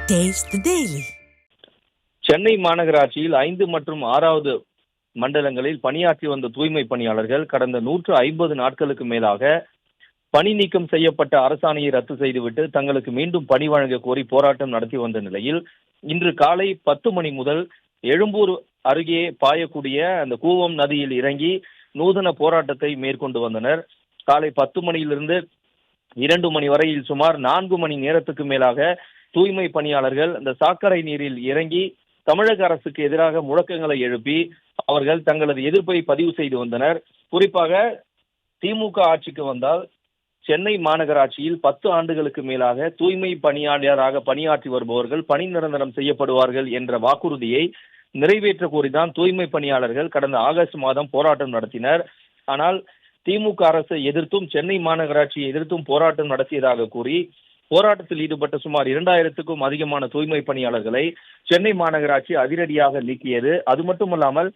Taste the Daily. Chennai மாநகராட்சியில் 5 மற்றும் 6வது மண்டலங்களில் பணியாற்றி வந்த தூய்மை பணியாளர்கள் கடந்த 150 நாட்களுக்கு மேலாக பணி நீக்கம் செய்யப்பட்ட அரசாணையை ரத்து செய்துவிட்டு தங்களுக்கு மீண்டும் பணி வழங்க கோரி போராட்டம் நடத்தி வந்த நிலையில் இன்று காலை 10 மணி முதல் எழும்பூர் அருகே பாயக்கூடிய அந்த கூவம் நதியில் இறங்கி நூதன போராட்டத்தை மேற்கொண்டு வந்தனர். காலை 10 மணியிலிருந்து 2 மணி வரையில் சுமார் 4 மணி நேரத்துக்கு மேலாக தூய்மை பணியாளர்கள் அந்த சாக்கடை நீரில் இறங்கி தமிழக அரசுக்கு எதிராக முழக்கங்களை எழுப்பி அவர்கள் தங்களது எதிர்ப்பை பதிவு செய்து வந்தனர். குறிப்பாக திமுக ஆட்சிக்கு வந்தால் சென்னை மாநகராட்சியில் 10 ஆண்டுகளுக்கு மேலாக தூய்மை பணியாளராக பணியாற்றி வருபவர்கள் பணி நிரந்தரம் செய்யப்படுவார்கள் என்ற வாக்குறுதியை நிறைவேற்ற கோரிதான் தூய்மை பணியாளர்கள் கடந்த ஆகஸ்ட் மாதம் போராட்டம் நடத்தினர். ஆனால் திமுக அரசை எதிர்த்தும் சென்னை மாநகராட்சியை எதிர்த்தும் போராட்டம் நடத்தியதாக கூறி போராட்டத்தில் ஈடுபட்ட சுமார் 2000க்கும் அதிகமான தூய்மை பணியாளர்களை சென்னை மாநகராட்சி அதிரடியாக நீக்கியது. அது மட்டுமல்லாமல்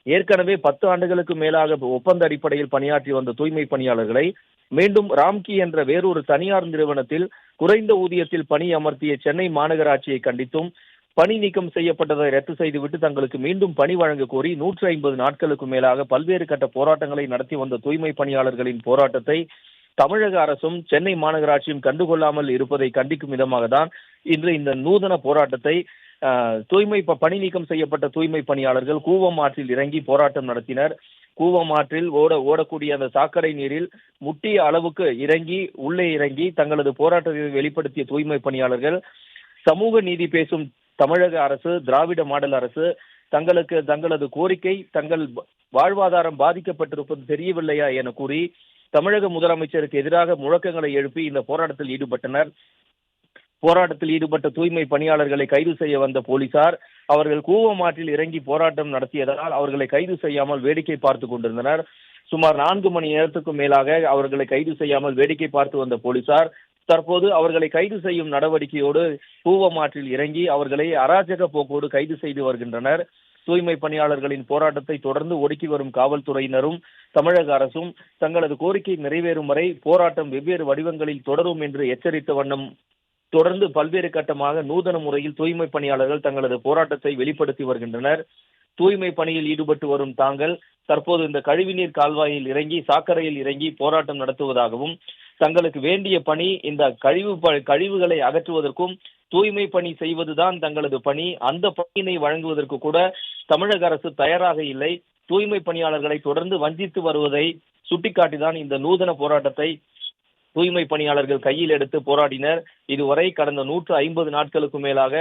ஏற்கனவே 10 ஆண்டுகளுக்கு மேலாக ஒப்பந்த அடிப்படையில் பணியாற்றி வந்த தூய்மை பணியாளர்களை மீண்டும் ராம்கி என்ற வேறொரு தனியார் நிறுவனத்தில் குறைந்த ஊதியத்தில் பணி அமர்த்திய சென்னை மாநகராட்சியை கண்டித்தும் பணி நீக்கம் செய்யப்பட்டதை ரத்து செய்துவிட்டு தங்களுக்கு மீண்டும் பணி வழங்க கோரி 150 நாட்களுக்கு மேலாக பல்வேறு கட்ட போராட்டங்களை நடத்தி வந்த தூய்மை பணியாளர்களின் போராட்டத்தை தமிழக அரசும் சென்னை மாநகராட்சியும் கண்டுகொள்ளாமல் இருப்பதை கண்டிக்கும் விதமாக தான் இன்று இந்த நூதன போராட்டத்தை பணி நீக்கம் செய்யப்பட்ட தூய்மை பணியாளர்கள் கூவம் ஆற்றில் இறங்கி போராட்டம் நடத்தினர். கூவம் ஆற்றில் ஓடக்கூடிய அந்த சாக்கடை நீரில் முட்டிய அளவுக்கு உள்ளே இறங்கி தங்களது போராட்டத்தை வெளிப்படுத்திய தூய்மை பணியாளர்கள் சமூக நீதி பேசும் தமிழக அரசு, திராவிட மாடல் அரசு தங்களது கோரிக்கை, தங்கள் வாழ்வாதாரம் பாதிக்கப்பட்டிருப்பது தெரியவில்லையா என கூறி தமிழக முதலமைச்சருக்கு எதிராக முழக்கங்களை எழுப்பி இந்த போராட்டத்தில் ஈடுபட்டனர். போராட்டத்தில் ஈடுபட்ட தூய்மை பணியாளர்களை கைது செய்ய வந்த போலீசார் அவர்கள் கூவம் ஆற்றில் இறங்கி போராட்டம் நடத்தியதால் அவர்களை கைது செய்யாமல் வேடிக்கை பார்த்து கொண்டிருந்தனர். சுமார் 4 மணி நேரத்துக்கும் மேலாக அவர்களை கைது செய்யாமல் வேடிக்கை பார்த்து வந்த போலீசார் தற்போது அவர்களை கைது செய்யும் நடவடிக்கையோடு கூவம் ஆற்றில் இறங்கி அவர்களை அராஜக போக்கோடு கைது செய்து வருகின்றனர். தூய்மை பணியாளர்களின் போராட்டத்தை தொடர்ந்து ஒடுக்கி வரும் காவல்துறையினரும் தமிழக அரசும் தங்களது கோரிக்கை நிறைவேறும் வரை போராட்டம் வெவ்வேறு வடிவங்களில் தொடரும் என்று எச்சரித்த வண்ணம் தொடர்ந்து பல்வேறு கட்டமாக நூதன முறையில் தூய்மை பணியாளர்கள் தங்களது போராட்டத்தை வெளிப்படுத்தி வருகின்றனர். தூய்மை பணியில் ஈடுபட்டு வரும் தாங்கள் தற்போது இந்த கழிவுநீர் கால்வாயில் இறங்கி சாக்கடையில் இறங்கி போராட்டம் நடத்துவதாகவும் தங்களுக்கு வேண்டிய பணி இந்த கழிவுகளை அகற்றுவதற்கும் தூய்மை பணி செய்வதுதான் தங்களது பணி, அந்த பணியினை வழங்குவதற்கு கூட தமிழக அரசு தயாராக இல்லை, தூய்மை பணியாளர்களை தொடர்ந்து வஞ்சித்து வருவதை சுட்டிக்காட்டிதான் இந்த நூதன போராட்டத்தை தூய்மை பணியாளர்கள் கையில் எடுத்து போராடினர். இதுவரை கடந்த 150 நாட்களுக்கு மேலாக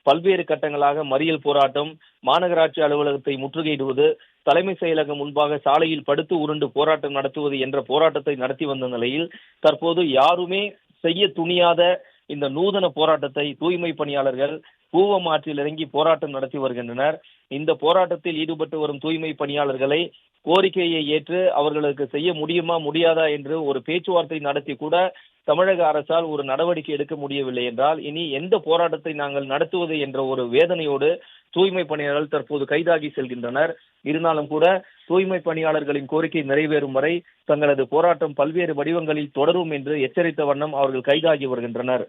பல்வேறு கட்டங்களாக மறியல் போராட்டம், மாநகராட்சி அலுவலகத்தை முற்றுகையிடுவது, தலைமை செயலகம் முன்பாக சாலையில் படுத்து உருண்டு போராட்டம் நடத்துவது என்ற போராட்டத்தை நடத்தி வந்த நிலையில் தற்போது யாருமே செய்ய துணியாத இந்த நூதன போராட்டத்தை தூய்மை பணியாளர்கள் கூவம் ஆற்றில் இறங்கி போராட்டம் நடத்தி வருகின்றனர். இந்த போராட்டத்தில் ஈடுபட்டு வரும் தூய்மை பணியாளர்களை கோரிக்கையை ஏற்று அவர்களுக்கு செய்ய முடியுமா முடியாதா என்று ஒரு பேச்சுவார்த்தை நடத்தி கூட தமிழக அரசால் ஒரு நடவடிக்கை எடுக்க முடியவில்லை என்றால் இனி எந்த போராட்டத்தை நாங்கள் நடத்துவது என்ற ஒரு வேதனையோடு தூய்மை பணியாளர்கள் தற்போது கைதாகி செல்கின்றனர். இருந்தாலும் கூட தூய்மை பணியாளர்களின் கோரிக்கை நிறைவேறும் வரை தங்களது போராட்டம் பல்வேறு வடிவங்களில் தொடரும் என்று எச்சரித்த வண்ணம் அவர்கள் கைதாகி வருகின்றனர்.